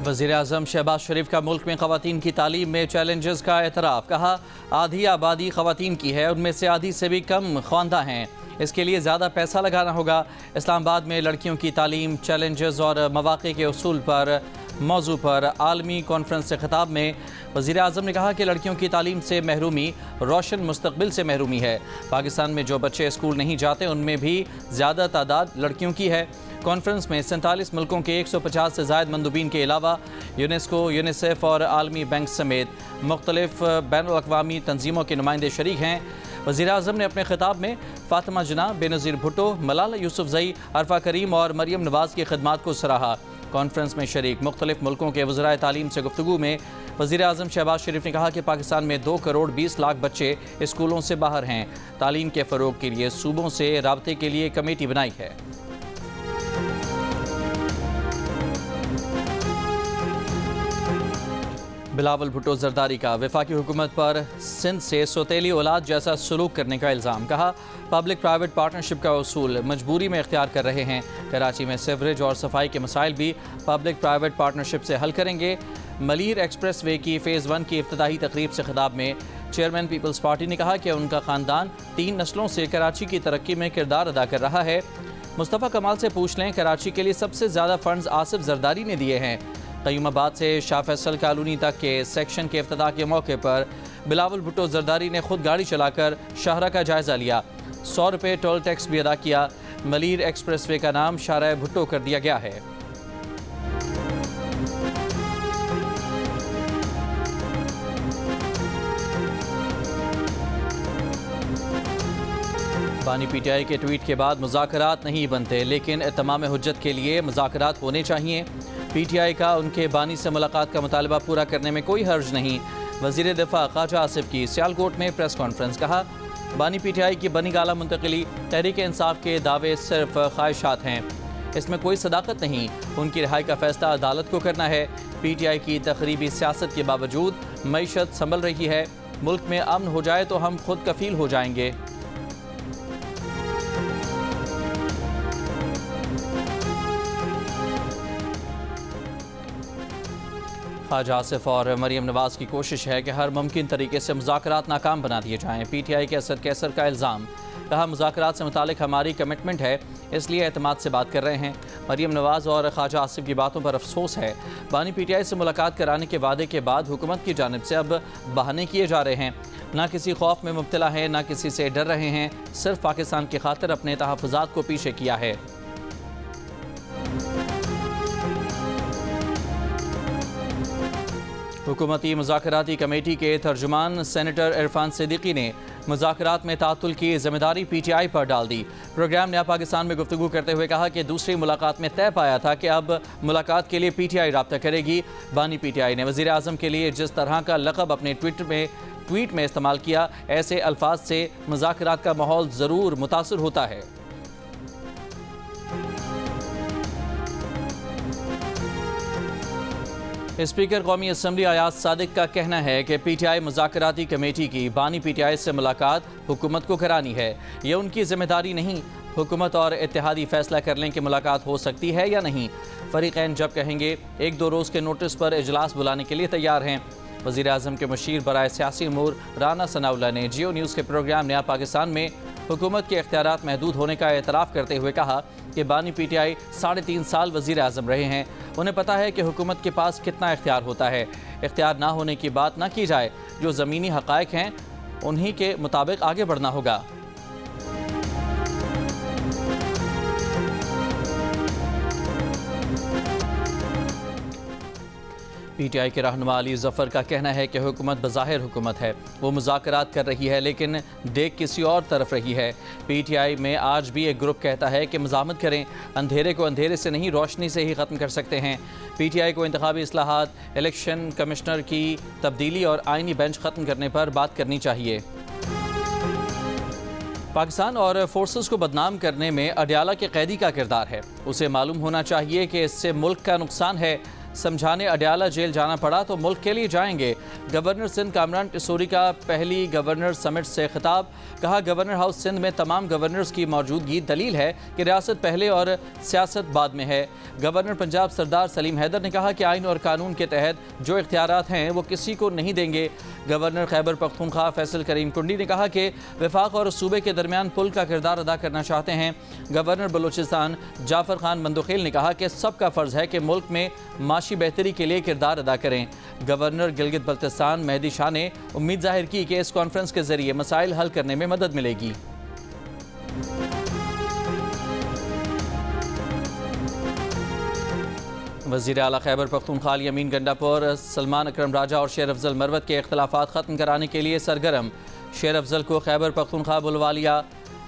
वज़ीर आज़म शहबाज शरीफ का मुल्क में ख़वातीन की तालीम में चैलेंजेस का एतराफ़। कहा आधी आबादी ख़वातीन की है, उनमें से आधी से भी कम ख्वानदा हैं, इसके लिए ज़्यादा पैसा लगाना होगा। इस्लामाबाद में लड़कियों की तालीम, चैलेंजेस और मौक़े के उसूल पर मौजू पर आलमी कॉन्फ्रेंस से खिताब में वज़ीर आज़म ने कहा कि लड़कियों की तालीम से महरूमी रोशन मुस्तक़बिल से महरूमी है। पाकिस्तान में जो बच्चे स्कूल नहीं जाते उनमें भी ज़्यादा तादाद लड़कियों की है। कॉन्फ्रेंस में 47 मुल्कों के 150 से ज़ायद मंदूबीन के अलावा यूनेस्को, यूनिसेफ और आलमी बैंक समेत मुख्तलिफ बैनुल-अक़वामी तंजीमों के नुमाइंदे शरीक हैं। वज़ीर आज़म ने अपने खिताब में फ़ातिमा जिन्ना, बेनज़ीर भुट्टो, मलाला यूसुफ़ज़ई, अरफ़ा करीम और मरियम नवाज़ की खिदमात को सराहा। कॉन्फ्रेंस में शरीक मुख्तलिफ मुल्कों के वज़राए तालीम से गुफ्तगू में वज़ीर आज़म शहबाज शरीफ ने कहा कि पाकिस्तान में 2 करोड़ 20 लाख बच्चे स्कूलों से बाहर हैं। तालीम के फ़रोग़ के लिए सूबों से राब्ते के लिए कमेटी बनाई है। बिलावल भुट्टो जरदारी का वफाकी हुकूमत पर सिंध से सौतेली औलाद जैसा सलूक करने का इल्ज़ाम। कहा पब्लिक प्राइवेट पार्टनरशिप का उसूल मजबूरी में इख्तियार कर रहे हैं। कराची में सीवरेज और सफाई के मसाइल भी पब्लिक प्राइवेट पार्टनरशिप से हल करेंगे। मलीर एक्सप्रेस वे की फ़ेज़ 1 की इफ्तिताही तकरीब से खिताब में चेयरमैन पीपल्स पार्टी ने कहा कि उनका ख़ानदान 3 नस्लों से कराची की तरक्की में किरदार अदा कर रहा है। मुस्तफ़ा कमाल से पूछ लें, कराची के लिए सबसे ज़्यादा फ़ंड्स आसिफ जरदारी ने दिए हैं। क़य्यूमाबाद से शाह फैसल कॉलोनी तक के सेक्शन के इफ्तिताह के मौके पर बिलावल भुट्टो जरदारी ने खुद गाड़ी चलाकर शाहरा का जायज़ा लिया। 100 रुपये टोल टैक्स भी अदा किया। मलीर एक्सप्रेस वे का नाम शाहरा भुट्टो कर दिया गया है। बानी पीटीआई के ट्वीट के बाद मुज़ाकरात नहीं बनते, लेकिन तमाम हुज्जत के लिए मुज़ाकरात होने चाहिए। पीटीआई का उनके बानी से मुलाकात का मुतालबा पूरा करने में कोई हर्ज नहीं। वज़ीर दिफा ख्वाजा आसिफ की सियालकोट में प्रेस कॉन्फ्रेंस। कहा बानी पीटीआई की बनी गाला मुंतकिली तहरीक इंसाफ के दावे सिर्फ ख्वाहिशात हैं, इसमें कोई सदाकत नहीं। उनकी रिहाई का फैसला अदालत को करना है। पीटीआई की तखरीबी सियासत के बावजूद मईशत संभल रही है। मुल्क में अमन हो जाए तो हम खुद कफील हो जाएंगे। ख्वाजा आसिफ और मरियम नवाज़ की कोशिश है कि हर मुमकिन तरीके से मुज़ाकरात नाकाम बना दिए जाएँ। पीटीआई के असद कैसर का इल्ज़ाम। कहा मुज़ाकरात से मुतालिक हमारी कमिटमेंट है, इसलिए एतमाद से बात कर रहे हैं। मरियम नवाज़ और ख्वाजा आसिफ की बातों पर अफसोस है। बानी पीटीआई से मुलाकात कराने के वादे के बाद हुकूमत की जानिब से अब बहाने किए जा रहे हैं। ना किसी खौफ में मुब्तला हैं, ना किसी से डर रहे हैं, सिर्फ पाकिस्तान की खातिर अपने तहफ़्फ़ुज़ात को पीछे किया है। हुकूमती मुज़ाकराती कमेटी के तर्जुमान सेनेटर इरफान सिद्दीकी ने मुज़ाकरात में तातुल की ज़िम्मेदारी पीटीआई पर डाल दी। प्रोग्राम नया पाकिस्तान में गुफ्तगू करते हुए कहा कि दूसरी मुलाकात में तय पाया था कि अब मुलाकात के लिए पीटीआई राब्ता करेगी। बानी पीटीआई ने वज़ीर आज़म के लिए जिस तरह का लक़ब अपने ट्वीट में इस्तेमाल किया, ऐसे अल्फाज से मुज़ाकरात का माहौल ज़रूर मुतासर होता है। स्पीकर कौमी असम्बली अयाज सादिक का कहना है कि पीटीआई मुज़ाकराती कमेटी की बानी पीटीआई से मुलाकात हुकूमत को करानी है, ये उनकी जिम्मेदारी नहीं। हुकूमत और इत्तेहादी फैसला कर लें कि मुलाकात हो सकती है या नहीं। फरीक़ैन जब कहेंगे 1-2 रोज़ के नोटिस पर इजलास बुलाने के लिए तैयार हैं। वज़ीर आज़म के मुशीर बराए सियासी उमूर राना सनाउल्लाह ने जियो न्यूज़ के प्रोग्राम नया पाकिस्तान में हुकूमत के इख्तियारात महदूद होने का एतराफ़ करते हुए कहा कि बानी पीटीआई 3.5 साल वज़ीर आज़म रहे हैं, उन्हें पता है कि हुकूमत के पास कितना इख्तियार होता है। इख्तियार ना होने की बात ना की जाए, जो ज़मीनी हक़ाइक़ हैं उन्हीं के मुताबिक आगे बढ़ना होगा। पीटीआई के रहनुमा अली ज़फ़र का कहना है कि हुकूमत बज़ाहिर हुकूमत है, वो मुज़ाकरात कर रही है, लेकिन देख किसी और तरफ रही है। पीटीआई में आज भी एक ग्रुप कहता है कि मज़ामत करें, अंधेरे को अंधेरे से नहीं रोशनी से ही ख़त्म कर सकते हैं। पीटीआई को इंतखाबी इस्लाहात, इलेक्शन कमिश्नर की तब्दीली और आइनी बेंच ख़त्म करने पर बात करनी चाहिए। पाकिस्तान और फोर्सेस को बदनाम करने में अडयाला के कैदी का किरदार है। उसे मालूम होना चाहिए कि इससे मुल्क का नुकसान है। समझाने अडयाला जेल जाना पड़ा तो मुल्क के लिए जाएंगे। गवर्नर सिंध कामरान टिसोरी का पहली गवर्नर समिट से खिताब। कहा, गवर्नर हाउस सिंध में तमाम गवर्नर्स की मौजूदगी दलील है कि रियासत पहले और सियासत बाद में है। गवर्नर पंजाब सरदार सलीम हैदर ने कहा कि आइन और कानून के तहत जो इख्तियारात हैं वो किसी को नहीं देंगे। गवर्नर खैबर पख्तूनख्वा फैसल करीम कुंडी ने कहा कि वफाक और सूबे के दरमियान पुल का किरदार अदा करना चाहते हैं। गवर्नर बलूचिस्तान जाफर खान मंदुखेल ने कहा कि सबका फ़र्ज़ है कि मुल्क में माशी बेहतरी के लिए किरदार अदा करें। गवर्नर गिलगित बल्तिस्तान मेहदी शाह ने उम्मीद जाहिर की कि इस कॉन्फ्रेंस के ज़रिए मसाइल हल करने में मदद मिलेगी। वज़ीर आला खैबर पख्तूनख्वा यमीन गंडापुर सलमान अकरम राजा और शेर अफजल मरवत के इख्तलाफात ख़त्म कराने के लिए सरगर्म। शेर अफजल को खैबर पख्तूनख्वा बुलवा लिया।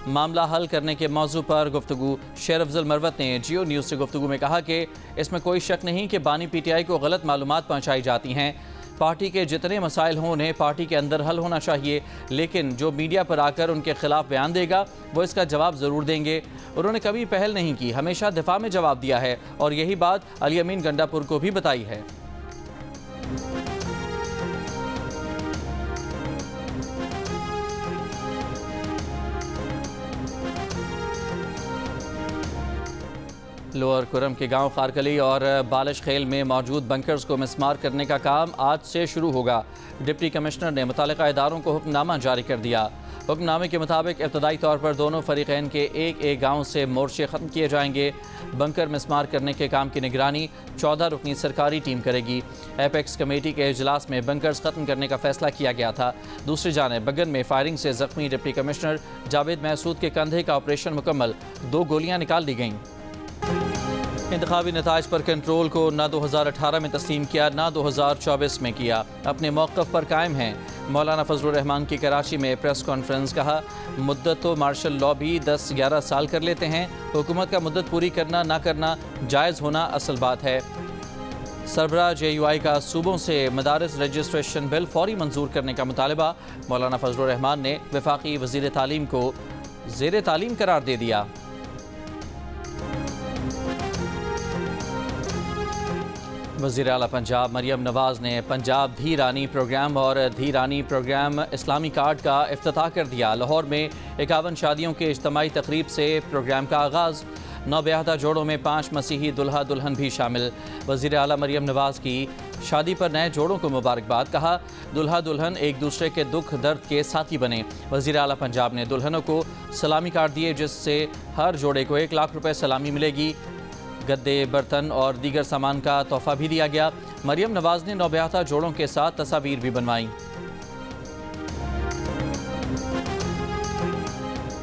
मामला हल करने के मौजू पर गुफ्तगू। शेर अफजल मरवत ने जियो न्यूज़ से गुफ्तगू में कहा कि इसमें कोई शक नहीं कि बानी PTI को गलत मालूमात पहुँचाई जाती हैं। पार्टी के जितने मसाइल हों उन्हें पार्टी के अंदर हल होना चाहिए, लेकिन जो मीडिया पर आकर उनके खिलाफ बयान देगा वो इसका जवाब ज़रूर देंगे। उन्होंने कभी पहल नहीं की, हमेशा दिफा में जवाब दिया है और यही बात अली अमीन गंडापुर को भी बताई है। लोअर कुरम के गांव खारकली और बालिश खेल में मौजूद बंकर्स को मिसमार करने का काम आज से शुरू होगा। डिप्टी कमिश्नर ने मुतालिका इदारों को हुक्मनामा जारी कर दिया। हुक्मनामे के मुताबिक इब्तदाई तौर पर दोनों फरीकैन के एक गांव से मोर्चे ख़त्म किए जाएंगे। बंकर मिसमार करने के काम की निगरानी 14 रुकनी सरकारी टीम करेगी। एपेक्स कमेटी के इजलास में बंकर्स ख़त्म करने का फैसला किया गया था। दूसरी जानिब बगन में फायरिंग से ज़ख्मी डिप्टी कमिश्नर जावेद महसूद के कंधे का ऑपरेशन मुकम्मल, 2 गोलियाँ निकाल दी गईं। इंतखाबी नताइज पर कंट्रोल को ना 2018 में तस्लीम किया ना 2024 में किया, अपने मौक़िफ़ पर कायम हैं। मौलाना फजलुर रहमान की कराची में प्रेस कॉन्फ्रेंस। कहा, मुद्दत तो मार्शल लॉ भी 10-11 साल कर लेते हैं, हुकूमत का मुद्दत पूरी करना ना करना जायज़ होना असल बात है। सरबराह JUI का सूबों से मदारिस रजिस्ट्रेशन बिल फौरी मंजूर करने का मुतालबा। मौलाना फजलुर रहमान ने वफाकी वज़ीर तालीम को ज़ेर तालीम करार दे दिया। वज़ीर आला पंजाब मरियम नवाज़ ने पंजाब धी रानी प्रोग्राम और धी रानी प्रोग्राम इस्लामी कार्ड का इफ्तिताह कर दिया। लाहौर में 51 शादियों के इज्तिमाई तकरीब से प्रोग्राम का आगाज़। नौब्याहता जोड़ों में 5 मसीही दुल्हा दुल्हन भी शामिल। वज़ीर आला मरियम नवाज़ की शादी पर नए जोड़ों को मुबारकबाद। कहा, दुल्हा दुल्हन एक दूसरे के दुख दर्द के साथी बने। वज़ीर आला पंजाब ने दुल्हनों को सलामी कार्ड दिए, जिससे हर जोड़े को 1 लाख रुपए सलामी मिलेगी। गद्दे, बर्तन और दीगर सामान का तोहफा भी दिया गया। मरियम नवाज़ ने नौब्याहता जोड़ों के साथ तस्वीर भी बनवाई।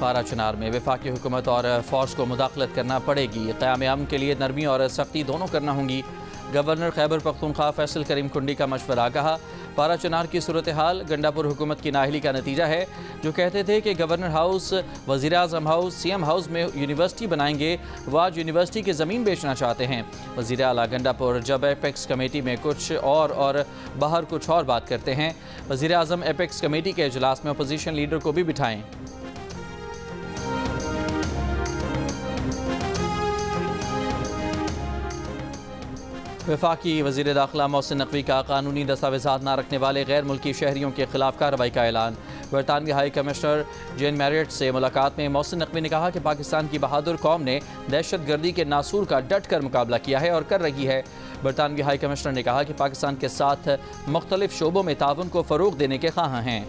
पारा चनार में वफाकी हुकूमत और फ़ौज को मुदाखलत करना पड़ेगी। क़याम अमन के लिए नरमी और सख्ती दोनों करना होंगी। गवर्नर खैबर पख्तूनख्वा फैसल करीम कुंडी का मशवरा। कहा, पारा चनार की सूरत हाल गंडापुर हुकूमत की नाअहली का नतीजा है। जो कहते थे कि गवर्नर हाउस, वज़ीर आज़म हाउस, CM हाउस में यूनिवर्सिटी बनाएंगे, वो आज यूनिवर्सिटी की ज़मीन बेचना चाहते हैं। वज़ीर आला गंडापुर जब एपेक्स कमेटी में कुछ और बाहर कुछ और बात करते हैं। वज़ीर आज़म एपेक्स कमेटी के इजलास में अपोजिशन लीडर को भी बिठाएं। वफाकी वज़ीर दाखिला मोहसिन नकवी का कानूनी दस्तावेज़ात न रखने वाले गैर मुल्की शहरियों के खिलाफ कार्रवाई का ऐलान। बरतानवी हाई कमिश्नर जेन मैरियट से मुलाकात में मोहसिन नकवी ने कहा कि पाकिस्तान की बहादुर कौम ने दहशत गर्दी के नासूर का डट कर मुकाबला किया है और कर रही है। बरतानवी हाई कमिश्नर ने कहा कि पाकिस्तान के साथ मुख्तलिफ शोबों में ताउन को फ़रोग़ देने के ख्वाह हैं।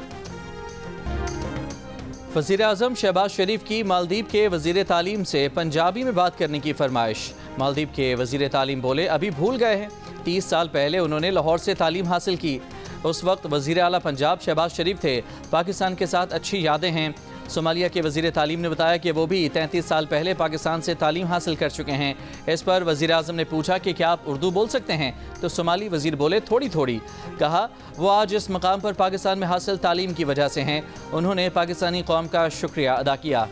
वज़ीर आज़म शहबाज शरीफ की मालदीव के वज़ीर तालीम से पंजाबी में बात करने की फरमाइश। मालदीव के वज़ीर तालीम बोले, अभी भूल गए हैं, 30 साल पहले उन्होंने लाहौर से तालीम हासिल की। उस वक्त वज़ीर आला पंजाब शहबाज शरीफ थे। पाकिस्तान के साथ अच्छी यादें हैं। सोमालिया के वज़ीर तालीम ने बताया कि वो भी 33 साल पहले पाकिस्तान से तालीम हासिल कर चुके हैं। इस पर वज़ीर आज़म ने पूछा कि क्या आप उर्दू बोल सकते हैं, तो सोमाली वज़ीर बोले, थोड़ी थोड़ी। कहा, वो आज इस मकाम पर पाकिस्तान में हासिल तालीम की वजह से हैं। उन्होंने पाकिस्तानी कौम का शुक्रिया अदा किया।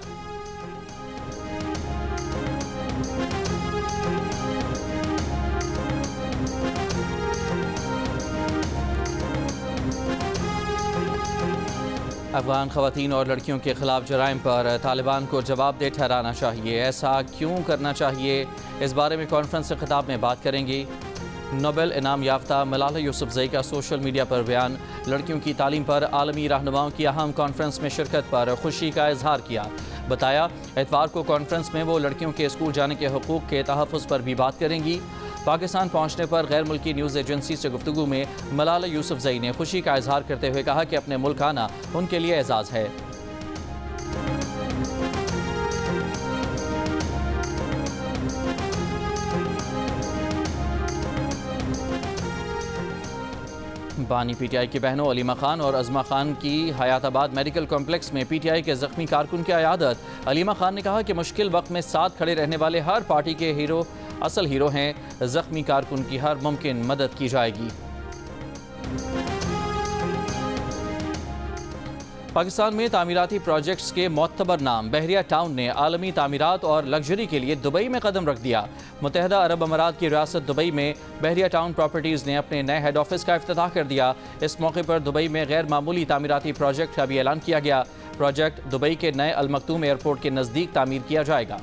अफगान ख़वातीन और लड़कियों के ख़िलाफ़ जराइम पर तालिबान को जवाबदेह ठहराना चाहिए। ऐसा क्यों करना चाहिए, इस बारे में कॉन्फ्रेंस से खिताब में बात करेंगी। نوبل انعام یافتہ ملالہ یوسفزئی کا سوشل میڈیا پر بیان، لڑکیوں کی تعلیم پر عالمی رہنماؤں کی اہم کانفرنس میں شرکت پر خوشی کا اظہار کیا۔ بتایا اتوار کو کانفرنس میں وہ لڑکیوں کے اسکول جانے کے حقوق کے تحفظ پر بھی بات کریں گی۔ پاکستان پہنچنے پر غیر ملکی نیوز ایجنسی سے گفتگو میں ملالہ یوسفزئی نے خوشی کا اظہار کرتے ہوئے کہا کہ اپنے ملک آنا ان کے لیے اعزاز ہے۔ بانی پی ٹی آئی کی بہنوں علیمہ خان اور عظمہ خان کی حیات آباد میڈیکل کمپلیکس میں پی ٹی آئی کے زخمی کارکن کی عیادت۔ علیمہ خان نے کہا کہ مشکل وقت میں ساتھ کھڑے رہنے والے ہر پارٹی کے ہیرو اصل ہیرو ہیں، زخمی کارکن کی ہر ممکن مدد کی جائے گی۔ پاکستان میں تعمیراتی پروجیکٹس کے معتبر نام بحریہ ٹاؤن نے عالمی تعمیرات اور لگژری کے لیے دبئی میں قدم رکھ دیا۔ متحدہ عرب امارات کی ریاست دبئی میں بحریہ ٹاؤن پراپرٹیز نے اپنے نئے ہیڈ آفس کا افتتاح کر دیا۔ اس موقع پر دبئی میں غیر معمولی تعمیراتی پروجیکٹ کا بھی اعلان کیا گیا۔ پروجیکٹ دبئی کے نئے المکتوم ایئرپورٹ کے نزدیک تعمیر کیا جائے گا۔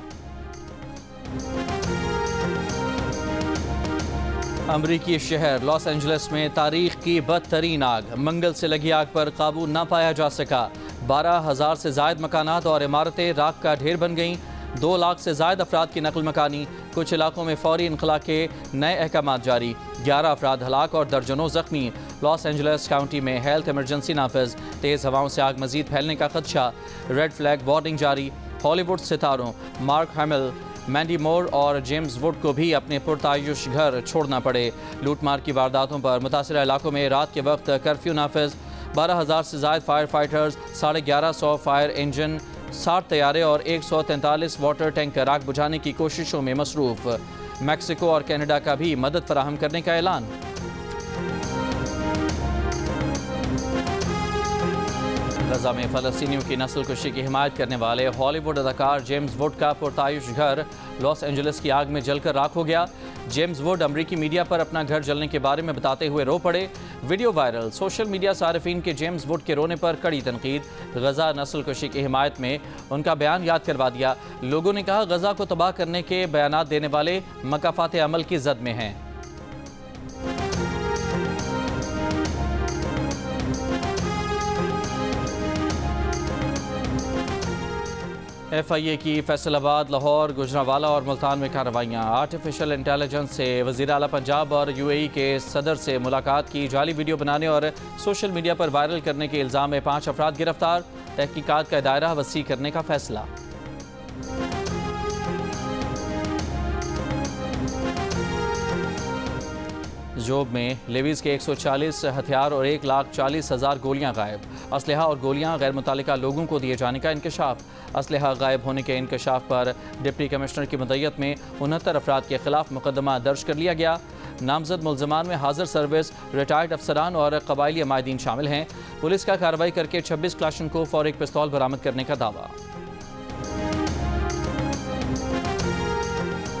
امریکی شہر لاس اینجلس میں تاریخ کی بدترین آگ، منگل سے لگی آگ پر قابو نہ پایا جا سکا۔ 12,000 سے زائد مکانات اور عمارتیں راکھ کا ڈھیر بن گئیں۔ 2 لاکھ سے زائد افراد کی نقل مکانی۔ کچھ علاقوں میں فوری انخلاء کے نئے احکامات جاری۔ 11 افراد ہلاک اور درجنوں زخمی۔ لاس اینجلس کاؤنٹی میں ہیلتھ ایمرجنسی نافذ۔ تیز ہواؤں سے آگ مزید پھیلنے کا خدشہ۔ ریڈ فلیگ وارننگ جاری۔ ہالی ووڈ ستاروں مارک ہیمل، مینڈی مور اور جیمز ووڈ کو بھی اپنے پرتعیش گھر چھوڑنا پڑے۔ لوٹ مار کی وارداتوں پر متاثرہ علاقوں میں رات کے وقت کرفیو نافذ۔ 12,000 سے زائد فائر فائٹرز، 1150 فائر انجن، 60 طیارے اور 143 واٹر ٹینکر آگ بجھانے کی کوششوں میں مصروف۔ میکسیکو اور کینیڈا کا بھی مدد فراہم کرنے کا اعلان۔ غزہ میں فلسطینیوں کی نسل کشی کی حمایت کرنے والے ہالی ووڈ اداکار جیمز ووڈ کا پرتعیش گھر لاس اینجلس کی آگ میں جل کر راکھ ہو گیا۔ جیمز ووڈ امریکی میڈیا پر اپنا گھر جلنے کے بارے میں بتاتے ہوئے رو پڑے۔ Video viral. سوشل میڈیا صارفین کے جیمز ووڈ کے رونے پر کڑی تنقید۔ غزہ نسل کشی کی حمایت میں ان کا بیان یاد کروا دیا۔ لوگوں نے کہا غزہ کو تباہ کرنے کے بیانات دینے والے مکافات عمل کی زد میں ہیں۔ ایف آئی اے کی فیصل آباد، لاہور، گجرانوالہ اور ملتان میں کارروائیاں۔ آرٹیفیشل انٹیلیجنس سے وزیر اعلیٰ پنجاب اور یو اے ای کے صدر سے ملاقات کی جعلی ویڈیو بنانے اور سوشل میڈیا پر وائرل کرنے کے الزام میں 5 افراد گرفتار۔ تحقیقات کا دائرہ وسیع کرنے کا فیصلہ۔ جوب میں لیویز کے 140 ہتھیار اور 1,40,000 گولیاں غائب۔ اسلحہ اور گولیاں غیر متعلقہ لوگوں کو دیے جانے کا انکشاف۔ اسلحہ غائب ہونے کے انکشاف پر ڈپٹی کمشنر کی مدعیت میں 69 افراد کے خلاف مقدمہ درج کر لیا گیا۔ نامزد ملزمان میں حاضر سروس، ریٹائرڈ افسران اور قبائلی عمائدین شامل ہیں۔ پولیس کا کارروائی کر کے 26 کلاشنکوف اور ایک پستول برآمد کرنے کا دعویٰ۔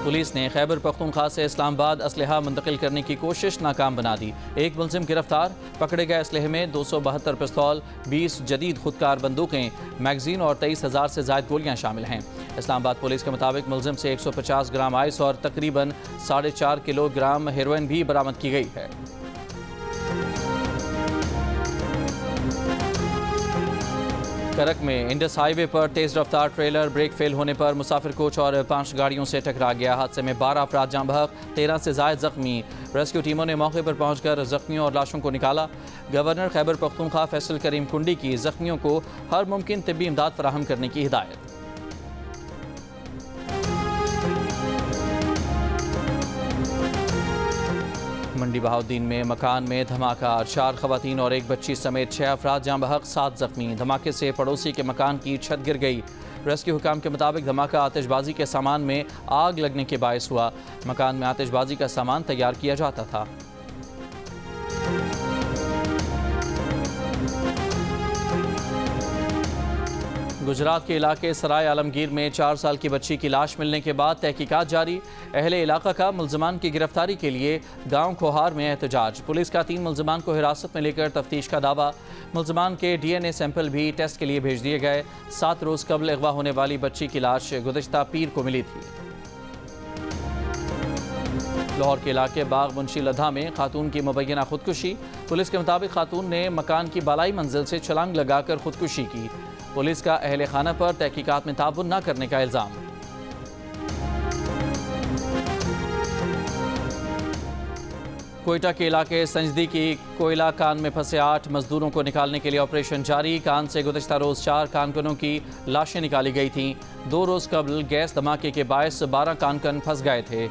پولیس نے خیبر پختونخوا سے اسلام آباد اسلحہ منتقل کرنے کی کوشش ناکام بنا دی۔ ایک ملزم گرفتار۔ پکڑے گئے اسلحے میں 272 پستول، 20 جدید خودکار بندوقیں، میگزین اور 23,000 سے زائد گولیاں شامل ہیں۔ اسلام آباد پولیس کے مطابق ملزم سے 150 گرام آئس اور تقریباً 4.5 کلو گرام ہیروئن بھی برآمد کی گئی ہے۔ کرک میں انڈس ہائی وے پر تیز رفتار ٹریلر بریک فیل ہونے پر مسافر کوچ اور 5 گاڑیوں سے ٹکرا گیا۔ حادثے میں 12 افراد جاں بحق، 13 سے زائد زخمی۔ ریسکیو ٹیموں نے موقع پر پہنچ کر زخمیوں اور لاشوں کو نکالا۔ گورنر خیبر پختونخوا فیصل کریم کنڈی کی زخمیوں کو ہر ممکن طبی امداد فراہم کرنے کی ہدایت۔ منڈی بہاؤالدین میں مکان میں دھماکہ، 4 خواتین اور ایک بچی سمیت 6 افراد جاں بحق، 7 زخمی۔ دھماکے سے پڑوسی کے مکان کی چھت گر گئی۔ ریسکیو حکام کے مطابق دھماکہ آتش بازی کے سامان میں آگ لگنے کے باعث ہوا۔ مکان میں آتش بازی کا سامان تیار کیا جاتا تھا۔ گجرات کے علاقے سرائے عالمگیر میں 4 سال کی بچی کی لاش ملنے کے بعد تحقیقات جاری۔ اہل علاقہ کا ملزمان کی گرفتاری کے لیے گاؤں کھوہار میں احتجاج۔ پولیس کا 3 ملزمان کو حراست میں لے کر تفتیش کا دعویٰ۔ ملزمان کے ڈی این اے سیمپل بھی ٹیسٹ کے لیے بھیج دیے گئے۔ 7 روز قبل اغوا ہونے والی بچی کی لاش گزشتہ پیر کو ملی تھی۔ لاہور کے علاقے باغ منشی لدھا میں خاتون کی مبینہ خودکشی۔ پولیس کے مطابق خاتون نے مکان کی بالائی منزل سے چھلانگ لگا کر خودکشی کی۔ پولیس کا اہل خانہ پر تحقیقات میں تعاون نہ کرنے کا الزام۔ کوئٹہ کے علاقے سنجدی کی کوئلہ کان میں پھنسے 8 مزدوروں کو نکالنے کے لیے آپریشن جاری۔ کان سے گزشتہ روز 4 کانکنوں کی لاشیں نکالی گئی تھیں۔ 2 روز قبل گیس دھماکے کے باعث 12 کانکن پھنس گئے تھے۔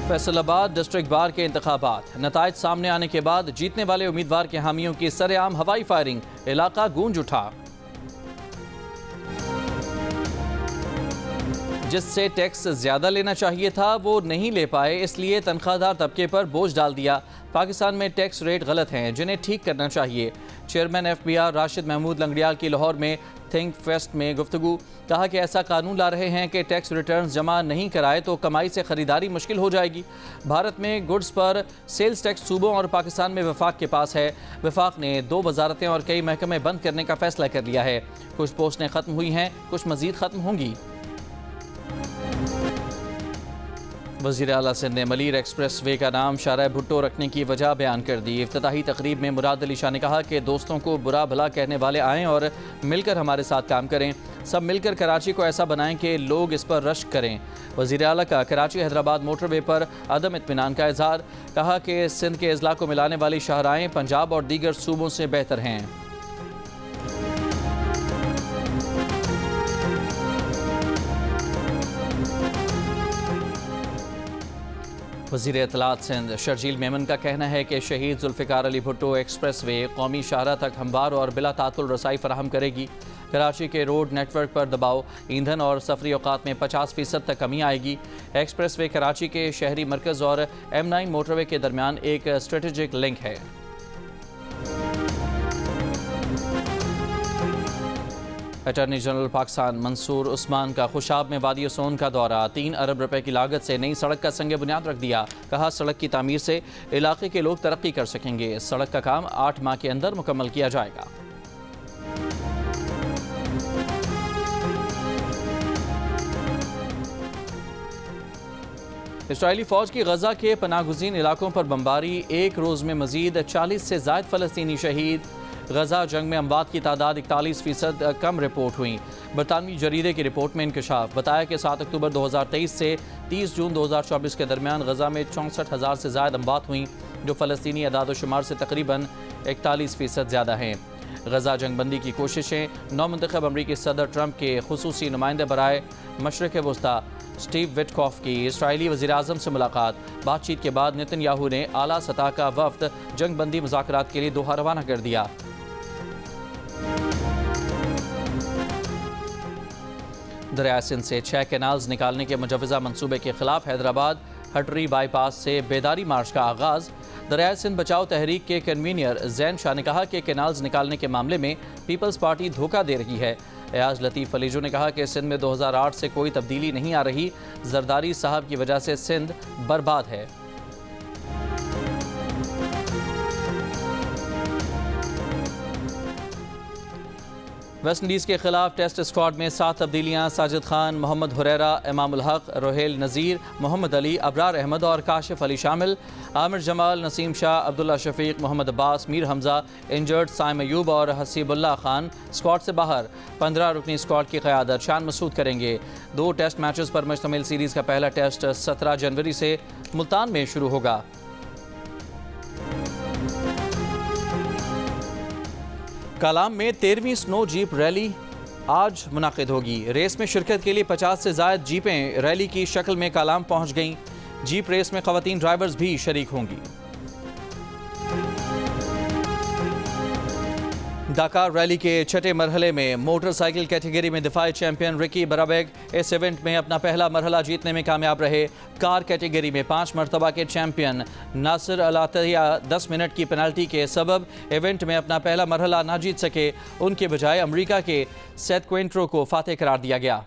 فیصل آباد ڈسٹرکٹ بار کے انتخابات، نتائج سامنے آنے کے بعد جیتنے والے امیدوار کے حامیوں کی سر عام ہوائی فائرنگ، علاقہ گونج اٹھا۔ جس سے ٹیکس زیادہ لینا چاہیے تھا وہ نہیں لے پائے، اس لیے تنخواہ دار طبقے پر بوجھ ڈال دیا۔ پاکستان میں ٹیکس ریٹ غلط ہیں جنہیں ٹھیک کرنا چاہیے۔ Chairman F B R Rashid Mahmood Langrial کی لاہور میں تھنک فیسٹ میں گفتگو، کہا کہ ایسا قانون لا رہے ہیں کہ ٹیکس ریٹرنز جمع نہیں کرائے تو کمائی سے خریداری مشکل ہو جائے گی۔ بھارت میں گڈز پر سیلز ٹیکس صوبوں اور پاکستان میں وفاق کے پاس ہے۔ وفاق نے 2 وزارتیں اور کئی محکمے بند کرنے کا فیصلہ کر لیا ہے۔ کچھ پوسٹیں ختم ہوئی ہیں، کچھ مزید ختم ہوں گی۔ وزیر اعلیٰ سندھ نے ملیر ایکسپریس وے کا نام شارع بھٹو رکھنے کی وجہ بیان کر دی۔ افتتاحی تقریب میں مراد علی شاہ نے کہا کہ دوستوں کو برا بھلا کہنے والے آئیں اور مل کر ہمارے ساتھ کام کریں، سب مل کر کراچی کو ایسا بنائیں کہ لوگ اس پر رشک کریں۔ وزیر اعلیٰ کا کراچی حیدرآباد موٹر وے پر عدم اطمینان کا اظہار، کہا کہ سندھ کے اضلاع کو ملانے والی شاہراہیں پنجاب اور دیگر صوبوں سے بہتر ہیں۔ وزیر اطلاعات سندھ شرجیل میمن کا کہنا ہے کہ شہید ذوالفقار علی بھٹو ایکسپریس وے قومی شاہراہ تک ہموار اور بلا تعطل رسائی فراہم کرے گی۔ کراچی کے روڈ نیٹ ورک پر دباؤ، ایندھن اور سفری اوقات میں 50% تک کمی آئے گی۔ ایکسپریس وے کراچی کے شہری مرکز اور M9 موٹر وے کے درمیان ایک اسٹریٹجک لنک ہے۔ اٹارنی جنرل پاکستان منصور عثمان کا خوشاب میں وادی سون کا دورہ، 3 ارب روپے کی لاگت سے نئی سڑک کا سنگ بنیاد رکھ دیا۔ کہا سڑک کی تعمیر سے علاقے کے لوگ ترقی کر سکیں گے۔ سڑک کا کام 8 ماہ کے اندر مکمل کیا جائے گا۔ اسرائیلی فوج کی غزہ کے پناہ گزین علاقوں پر بمباری، ایک روز میں مزید 40 سے زائد فلسطینی شہید۔ غزہ جنگ میں اموات کی تعداد 41% کم رپورٹ ہوئی۔ برطانوی جریدے کی رپورٹ میں انکشاف، بتایا کہ 7 اکتوبر 2023 سے 30 جون 2024 کے درمیان غزہ میں 64,000 سے زائد اموات ہوئیں، جو فلسطینی اعداد و شمار سے تقریباً 41% زیادہ ہیں۔ غزہ جنگ بندی کی کوششیں، نو منتخب امریکی صدر ٹرمپ کے خصوصی نمائندے برائے مشرق وسطیٰ سٹیو وٹکوف کی اسرائیلی وزیراعظم سے ملاقات، بات چیت کے بعد نتن یاہو نے اعلیٰ سطح کا وفد جنگ بندی مذاکرات کے لیے دوحہ روانہ کر دیا۔ دریائے سندھ سے 6 کینالز نکالنے کے مجوزہ منصوبے کے خلاف حیدرآباد ہٹری بائی پاس سے بیداری مارچ کا آغاز۔ دریائے سندھ بچاؤ تحریک کے کنوینر زین شاہ نے کہا کہ کینالز نکالنے کے معاملے میں پیپلز پارٹی دھوکہ دے رہی ہے۔ ایاز لطیف علیجو نے کہا کہ سندھ میں 2008 سے کوئی تبدیلی نہیں آ رہی، زرداری صاحب کی وجہ سے سندھ برباد ہے۔ ویسٹ انڈیز کے خلاف ٹیسٹ اسکواڈ میں 7 تبدیلیاں، ساجد خان، محمد حریرہ، امام الحق، روہیل نذیر، محمد علی، ابرار احمد اور کاشف علی شامل۔ عامر جمال، نسیم شاہ، عبداللہ شفیق، محمد عباس، میر حمزہ انجرڈ، سائم ایوب اور حسیب اللہ خان اسکواڈ سے باہر۔ 15 رکنی اسکواڈ کی قیادت شان مسعود کریں گے۔ 2 ٹیسٹ میچز پر مشتمل سیریز کا پہلا ٹیسٹ 17 جنوری سے ملتان میں شروع ہوگا۔ کالام میں 13ویں سنو جیپ ریلی آج منعقد ہوگی۔ ریس میں شرکت کے لیے 50 سے زائد جیپیں ریلی کی شکل میں کالام پہنچ گئیں۔ جیپ ریس میں خواتین ڈرائیورز بھی شریک ہوں گی۔ ڈاکار ریلی کے چھٹے مرحلے میں موٹر سائیکل کیٹیگری میں دفاعی چیمپئن رکی برابیگ اس ایونٹ میں اپنا پہلا مرحلہ جیتنے میں کامیاب رہے۔ کار کیٹیگری میں 5 مرتبہ کے چیمپئن ناصر العطیہ 10 منٹ کی پینالٹی کے سبب ایونٹ میں اپنا پہلا مرحلہ نہ جیت سکے، ان کے بجائے امریکہ کے سیتھ کوئنٹرو کو فاتح قرار دیا گیا۔